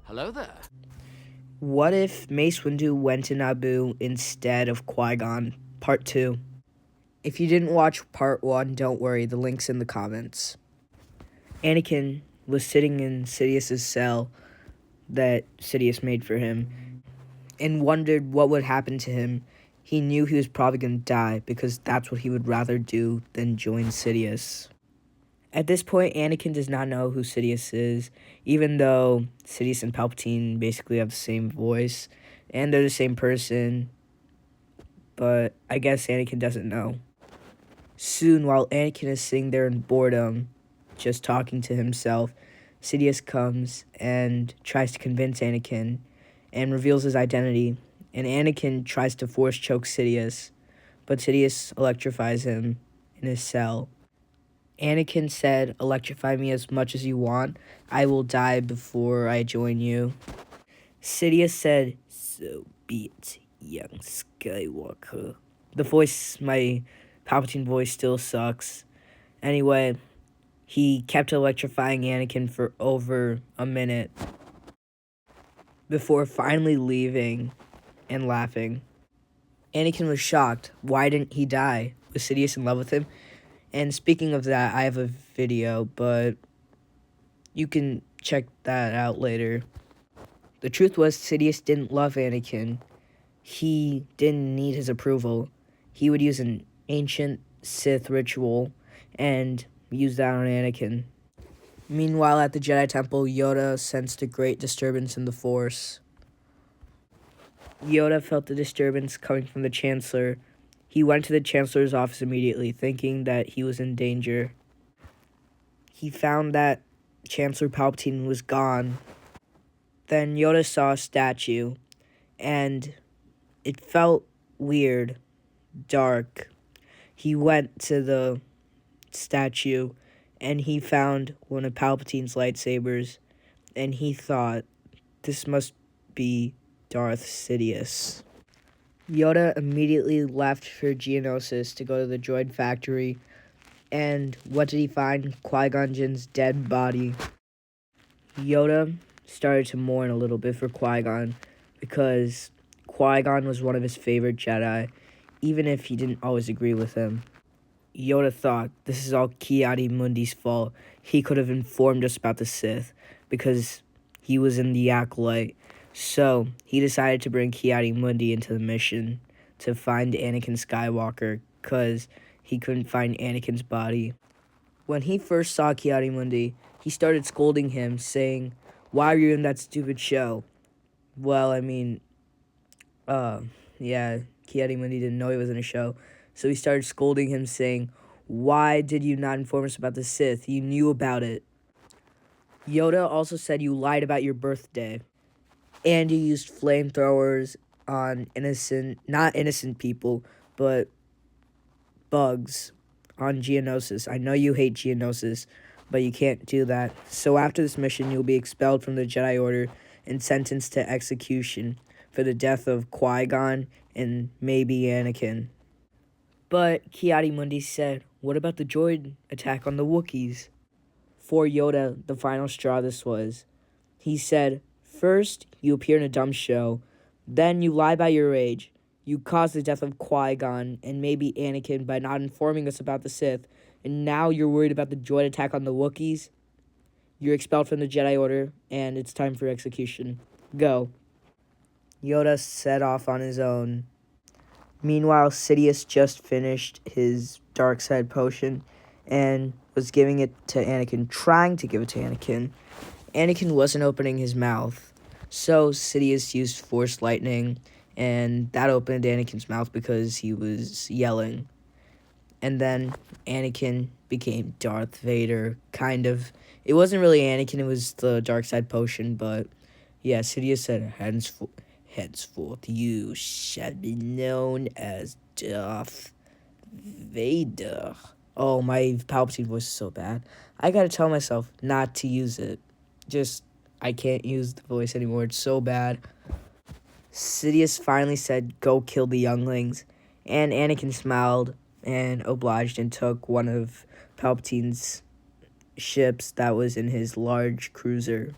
Hello there. What if Mace Windu went to Naboo instead of Qui Gon? Part 2. If you didn't watch Part 1, don't worry, the link's in the comments. Anakin was sitting in Sidious's cell that Sidious made for him and wondered what would happen to him. He knew he was probably going to die because that's what he would rather do than join Sidious. At this point, Anakin does not know who Sidious is, even though Sidious and Palpatine basically have the same voice, and they're the same person, but I guess Anakin doesn't know. Soon, while Anakin is sitting there in boredom, just talking to himself, Sidious comes and tries to convince Anakin and reveals his identity, and Anakin tries to force choke Sidious, but Sidious electrifies him in his cell. Anakin said, "Electrify me as much as you want. I will die before I join you." Sidious said, "So be it, young Skywalker." My Palpatine voice still sucks. Anyway, he kept electrifying Anakin for over a minute before finally leaving and laughing. Anakin was shocked. Why didn't he die? Was Sidious in love with him? And speaking of that, I have a video, but you can check that out later. The truth was, Sidious didn't love Anakin. He didn't need his approval. He would use an ancient Sith ritual and use that on Anakin. Meanwhile, at the Jedi Temple, Yoda sensed a great disturbance in the Force. Yoda felt the disturbance coming from the Chancellor. He went to the Chancellor's office immediately, thinking that he was in danger. He found that Chancellor Palpatine was gone. Then Yoda saw a statue, and it felt weird, dark. He went to the statue, and he found one of Palpatine's lightsabers, and he thought, this must be Darth Sidious. Yoda immediately left for Geonosis to go to the droid factory, and what did he find? Qui-Gon Jinn's dead body. Yoda started to mourn a little bit for Qui-Gon because Qui-Gon was one of his favorite Jedi, even if he didn't always agree with him. Yoda thought, this is all Ki-Adi-Mundi's fault. He could have informed us about the Sith because he was in the Acolyte. So, he decided to bring Ki-Adi-Mundi into the mission to find Anakin Skywalker because he couldn't find Anakin's body. When he first saw Ki-Adi-Mundi, he started scolding him, saying, "Why are you in that stupid show?" Well, Ki-Adi-Mundi didn't know he was in a show, so he started scolding him, saying, "Why did you not inform us about the Sith? You knew about it." Yoda also said you lied about your birthday. And you used flamethrowers on not innocent people, but bugs on Geonosis. I know you hate Geonosis, but you can't do that. So after this mission, you'll be expelled from the Jedi Order and sentenced to execution for the death of Qui-Gon and maybe Anakin. But Ki-Adi-Mundi said, what about the droid attack on the Wookiees? For Yoda, the final straw this was. He said, first, you appear in a dumb show. Then you lie about your age. You caused the death of Qui-Gon and maybe Anakin by not informing us about the Sith. And now you're worried about the droid attack on the Wookiees? You're expelled from the Jedi Order, and it's time for execution. Go. Yoda set off on his own. Meanwhile, Sidious just finished his dark side potion and was giving it to Anakin, trying to give it to Anakin. Anakin wasn't opening his mouth, so Sidious used Force Lightning, and that opened Anakin's mouth because he was yelling. And then Anakin became Darth Vader, kind of. It wasn't really Anakin, it was the dark side potion, but yeah, Sidious said, henceforth you shall be known as Darth Vader. Oh, my Palpatine voice is so bad. I gotta tell myself not to use it. I can't use the voice anymore. It's so bad. Sidious finally said, go kill the younglings. And Anakin smiled and obliged and took one of Palpatine's ships that was in his large cruiser.